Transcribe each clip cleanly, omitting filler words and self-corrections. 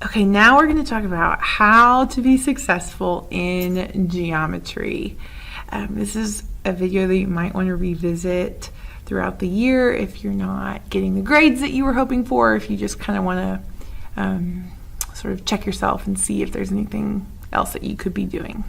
Okay, now we're going to talk about how to be successful in geometry. This is a video that you might want to revisit throughout the year if you're not getting the grades that you were hoping for, if you just kind of want to sort of check yourself and see if there's anything else that you could be doing.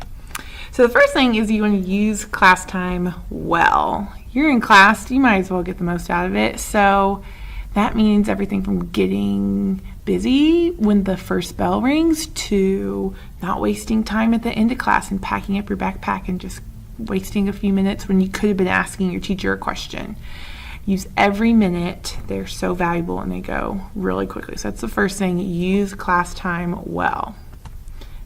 So the first thing is you want to use class time well. You're in class, you might as well get the most out of it. So that means everything from getting busy when the first bell rings to not wasting time at the end of class and packing up your backpack and just wasting a few minutes when you could have been asking your teacher a question. Use every minute. They're so valuable and they go really quickly. So that's the first thing. Use class time well.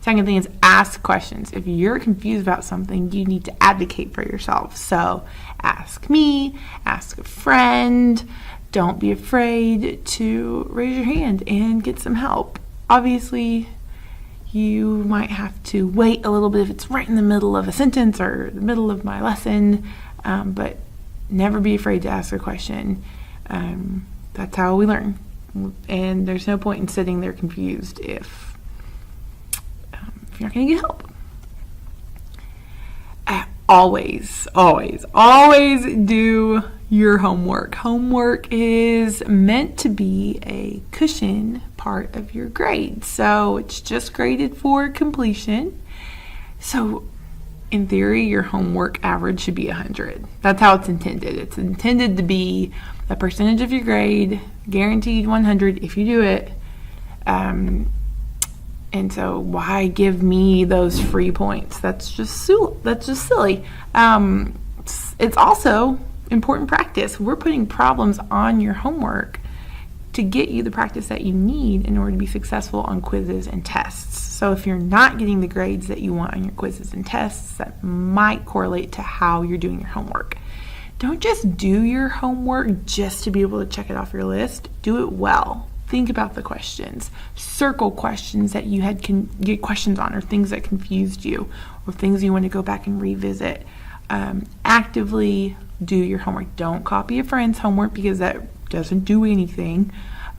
Second thing is ask questions. If you're confused about something, you need to advocate for yourself. So ask me, ask a friend. Don't be afraid to raise your hand and get some help. Obviously, you might have to wait a little bit if it's right in the middle of a sentence or the middle of my lesson, but never be afraid to ask a question. That's how we learn. And there's no point in sitting there confused if you're not going to get help. Always do your homework. Homework is meant to be a cushion part of your grade. So it's just graded for completion. So in theory, your homework average should be 100. That's how it's intended. It's intended to be a percentage of your grade, guaranteed 100 if you do it. And so why give me those free points? That's just silly. It's also important practice. We're putting problems on your homework to get you the practice that you need in order to be successful on quizzes and tests. So if you're not getting the grades that you want on your quizzes and tests, that might correlate to how you're doing your homework. Don't just do your homework just to be able to check it off your list. Do it well. Think about the questions. Circle questions that you had get questions on, or things that confused you, or things you want to go back and revisit. Actively do your homework. Don't copy a friend's homework because that doesn't do anything.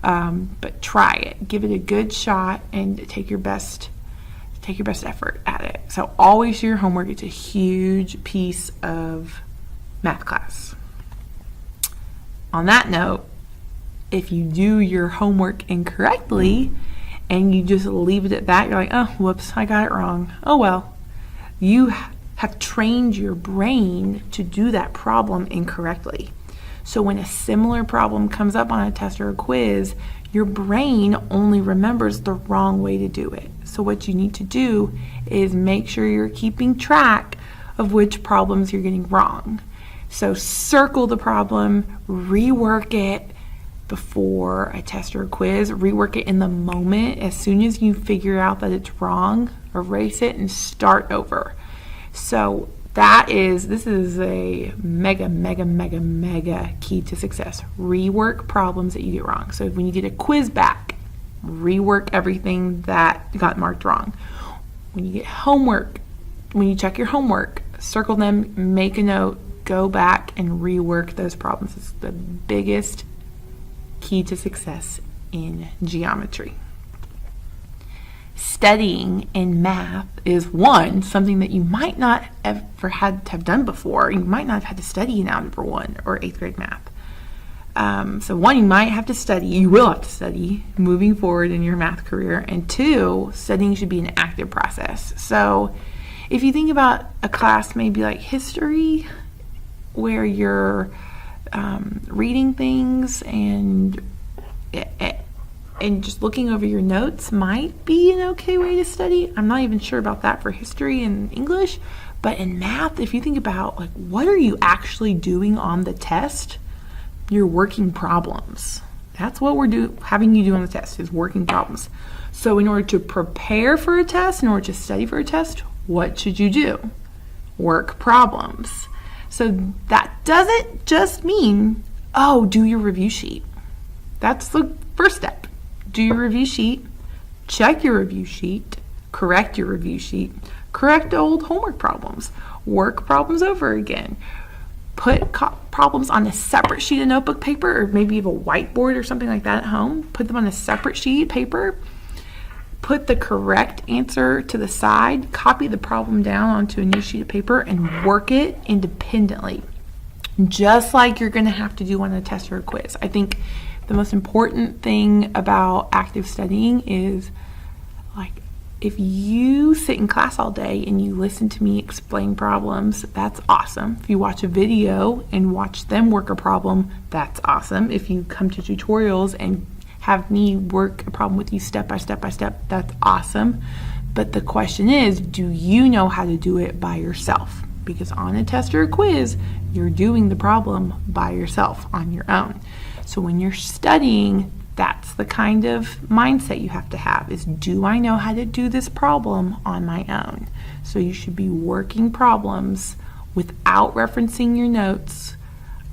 But try it. Give it a good shot and take your best effort at it. So always do your homework. It's a huge piece of math class. On that note, if you do your homework incorrectly and you just leave it at that, you're like, oh, whoops, I got it wrong. Oh, well. You have trained your brain to do that problem incorrectly. So when a similar problem comes up on a test or a quiz, your brain only remembers the wrong way to do it. So what you need to do is make sure you're keeping track of which problems you're getting wrong. So circle the problem, rework it before a test or a quiz, rework it in the moment. As soon as you figure out that it's wrong, erase it and start over. So this is a mega key to success. Rework problems that you get wrong. So when you get a quiz back, rework everything that got marked wrong. When you get homework, when you check your homework, circle them, make a note, go back and rework those problems. It's the biggest key to success in geometry. Studying in math is something that you might not ever had to have done before. You might not have had to study in Algebra 1 or 8th grade math. So one, you might have to study. You will have to study moving forward in your math career. And two, studying should be an active process. So if you think about a class maybe like history, where you're reading things and just looking over your notes might be an okay way to study. I'm not even sure about that for history and English, but in math, if you think about like what are you actually doing on the test, you're working problems. That's what we're having you do on the test, is working problems. So in order to prepare for a test, in order to study for a test, what should you do? Work problems. So that doesn't just mean, do your review sheet. That's the first step. Do your review sheet, check your review sheet, correct your review sheet, correct old homework problems, work problems over again, put problems on a separate sheet of notebook paper, or maybe you have a whiteboard or something like that at home. Put them on a separate sheet of paper. put the correct answer to the side, copy the problem down onto a new sheet of paper, and work it independently, just like you're going to have to do on a test or a quiz. I think the most important thing about active studying is, like, if you sit in class all day and you listen to me explain problems, that's awesome. If you watch a video and watch them work a problem, that's awesome. If you come to tutorials and have me work a problem with you step by step by step, that's awesome. But the question is, do you know how to do it by yourself? Because on a test or a quiz, you're doing the problem by yourself on your own. So when you're studying, that's the kind of mindset you have to have, is, do I know how to do this problem on my own? So you should be working problems without referencing your notes.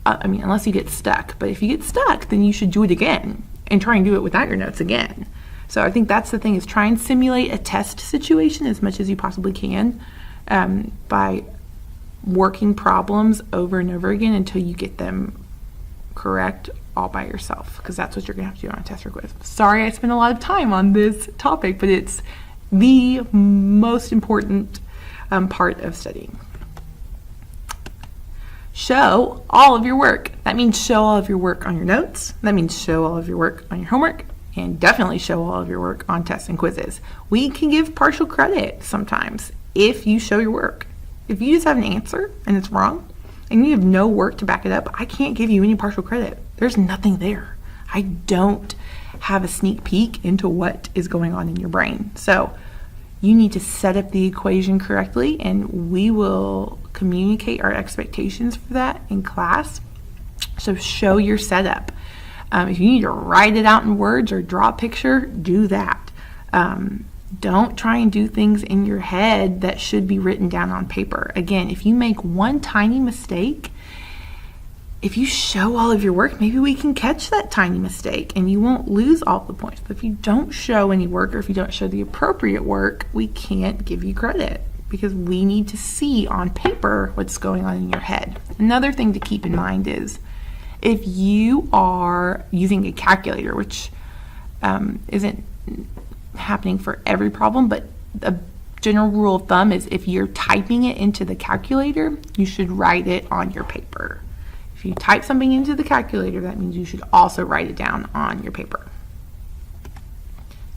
Unless you get stuck. But if you get stuck, then you should do it again and try and do it without your notes again. So I think that's the thing, is try and simulate a test situation as much as you possibly can by working problems over and over again until you get them correct all by yourself, because that's what you're going to have to do on a test or quiz. Sorry I spent a lot of time on this topic, but it's the most important part of studying. Show all of your work. That means show all of your work on your notes. That means show all of your work on your homework, and definitely show all of your work on tests and quizzes. We can give partial credit sometimes if you show your work. If you just have an answer and it's wrong and you have no work to back it up, I can't give you any partial credit. There's nothing there. I don't have a sneak peek into what is going on in your brain. So you need to set up the equation correctly, and we will communicate our expectations for that in class. So show your setup. If you need to write it out in words or draw a picture, do that. Don't try and do things in your head that should be written down on paper. Again, if you make one tiny mistake, if you show all of your work, maybe we can catch that tiny mistake and you won't lose all the points. But if you don't show any work, or if you don't show the appropriate work, we can't give you credit, because we need to see on paper what's going on in your head. Another thing to keep in mind is, if you are using a calculator, which isn't happening for every problem, but a general rule of thumb is, if you're typing it into the calculator, you should write it on your paper. If you type something into the calculator, that means you should also write it down on your paper.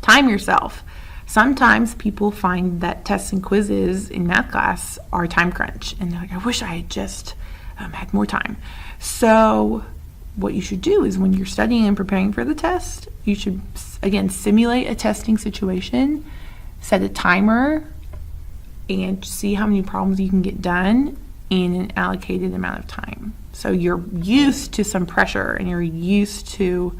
Time yourself. Sometimes people find that tests and quizzes in math class are a time crunch, and they're like, I wish I had just had more time. So what you should do is, when you're studying and preparing for the test, you should, again, simulate a testing situation, set a timer, and see how many problems you can get done in an allocated amount of time. So you're used to some pressure, and you're used to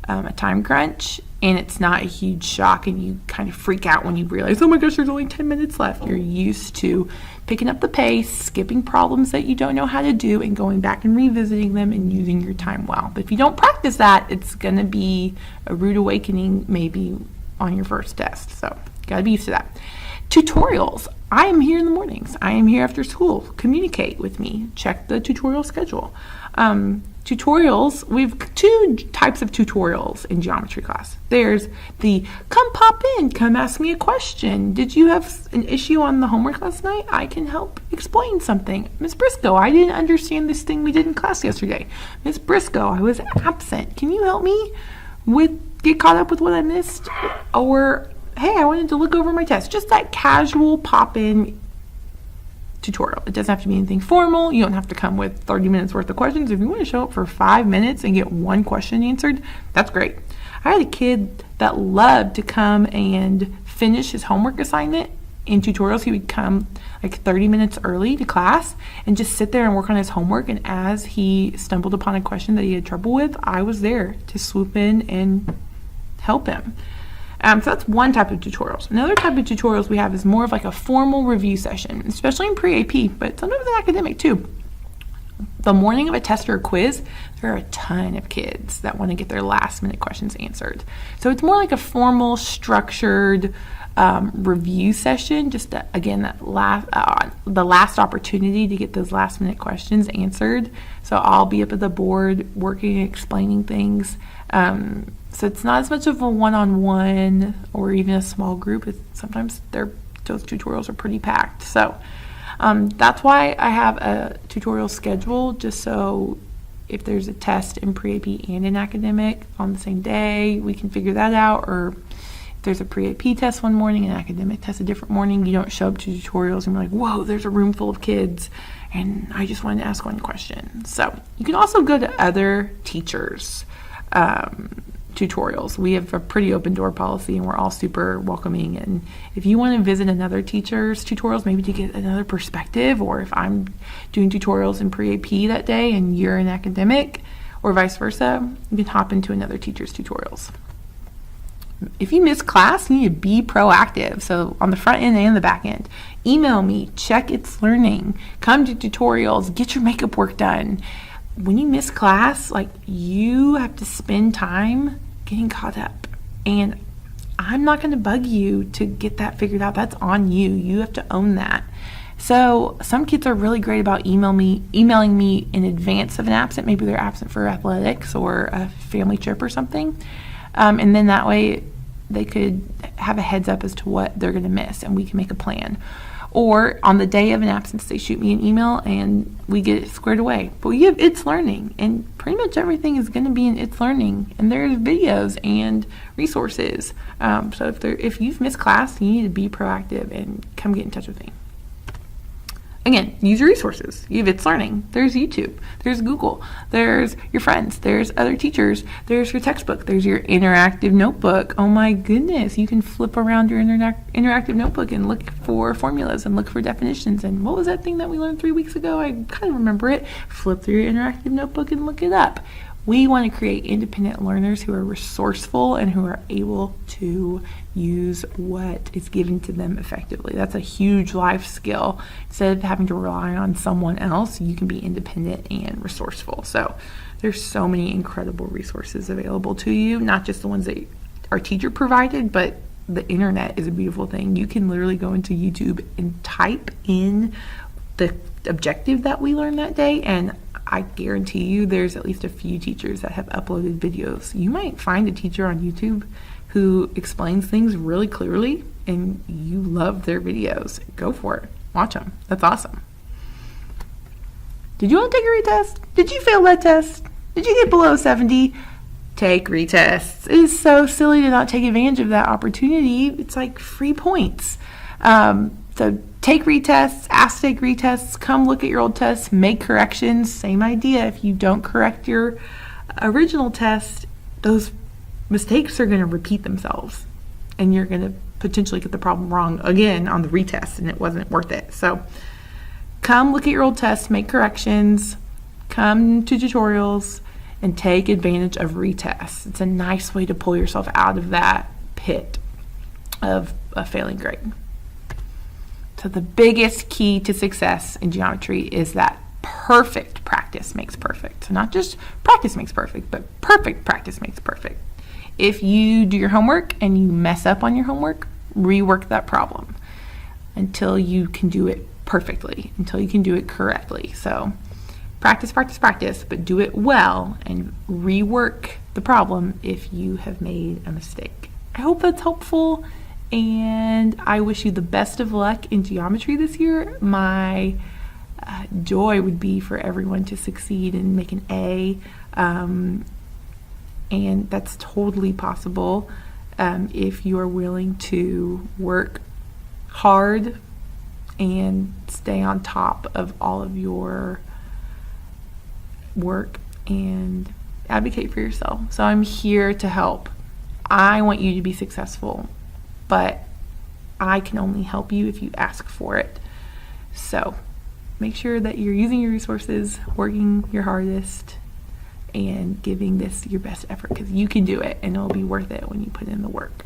a time crunch, and it's not a huge shock and you kind of freak out when you realize, oh my gosh, there's only 10 minutes left. You're used to picking up the pace, skipping problems that you don't know how to do, and going back and revisiting them and using your time well. But if you don't practice that, it's going to be a rude awakening maybe on your first test. So you got to be used to that. Tutorials. I am here in the mornings. I am here after school. Communicate with me. Check the tutorial schedule. Tutorials, we have two types of tutorials in geometry class. There's the come pop in, come ask me a question. Did you have an issue on the homework last night? I can help explain something. Miss Briscoe, I didn't understand this thing we did in class yesterday. Miss Briscoe, I was absent. Can you help me get caught up with what I missed? Or, hey, I wanted to look over my test. Just that casual pop in tutorial. It doesn't have to be anything formal. You don't have to come with 30 minutes worth of questions. If you want to show up for 5 minutes and get one question answered, that's great. I had a kid that loved to come and finish his homework assignment in tutorials. He would come like 30 minutes early to class and just sit there and work on his homework. And as he stumbled upon a question that he had trouble with, I was there to swoop in and help him. So that's one type of tutorials. Another type of tutorials we have is more of like a formal review session, especially in pre-AP, but sometimes in academic too. The morning of a test or a quiz, there are a ton of kids that want to get their last minute questions answered. So it's more like a formal, structured review session, just again, the last opportunity to get those last minute questions answered. So I'll be up at the board working and explaining things So it's not as much of a one-on-one or even a small group. Sometimes those tutorials are pretty packed. So that's why I have a tutorial schedule, just so if there's a test in pre-AP and in academic on the same day, we can figure that out. Or if there's a pre-AP test one morning and an academic test a different morning, you don't show up to tutorials and be like, whoa, there's a room full of kids and I just wanted to ask one question. So you can also go to other teachers' tutorials. We have a pretty open door policy and we're all super welcoming. And if you want to visit another teacher's tutorials, maybe to get another perspective, or if I'm doing tutorials in pre-AP that day and you're in academic, or vice versa, you can hop into another teacher's tutorials. If you miss class, you need to be proactive. So on the front end and the back end, email me, check It's Learning, come to tutorials, get your makeup work done. When you miss class, like, you have to spend time getting caught up. And I'm not going to bug you to get that figured out. That's on you. You have to own that. So some kids are really great about emailing me in advance of an absent. Maybe they're absent for athletics or a family trip or something. And then that way they could have a heads up as to what they're going to miss and we can make a plan. Or on the day of an absence, they shoot me an email and we get it squared away. But we have It's Learning, and pretty much everything is going to be in It's Learning. And there's videos and resources. So if you've missed class, you need to be proactive and come get in touch with me. Again, use your resources. You have It's Learning. There's YouTube. There's Google. There's your friends. There's other teachers. There's your textbook. There's your interactive notebook. Oh my goodness. You can flip around your interactive notebook and look for formulas and look for definitions. And what was that thing that we learned 3 weeks ago? I kind of remember it. Flip through your interactive notebook and look it up. We want to create independent learners who are resourceful and who are able to use what is given to them effectively. That's a huge life skill. Instead of having to rely on someone else, you can be independent and resourceful. So there's so many incredible resources available to you, not just the ones that are teacher provided, but the internet is a beautiful thing. You can literally go into YouTube and type in the objective that we learned that day, and I guarantee you there's at least a few teachers that have uploaded videos. You might find a teacher on YouTube who explains things really clearly and you love their videos. Go for it. Watch them. That's awesome. Did you want to take a retest? Did you fail that test? Did you get below 70? Take retests. It is so silly to not take advantage of that opportunity. It's like free points. So take retests, ask to take retests, come look at your old tests, make corrections. Same idea. If you don't correct your original test, those mistakes are going to repeat themselves and you're going to potentially get the problem wrong again on the retest, and it wasn't worth it. So come look at your old tests, make corrections, come to tutorials, and take advantage of retests. It's a nice way to pull yourself out of that pit of a failing grade. So the biggest key to success in geometry is that perfect practice makes perfect. So not just practice makes perfect, but perfect practice makes perfect. If you do your homework and you mess up on your homework, rework that problem until you can do it perfectly, until you can do it correctly. So practice, practice, practice, but do it well and rework the problem if you have made a mistake. I hope that's helpful. And I wish you the best of luck in geometry this year. My joy would be for everyone to succeed and make an A. And that's totally possible if you are willing to work hard and stay on top of all of your work and advocate for yourself. So I'm here to help. I want you to be successful, but I can only help you if you ask for it. So make sure that you're using your resources, working your hardest, and giving this your best effort, because you can do it and it'll be worth it when you put in the work.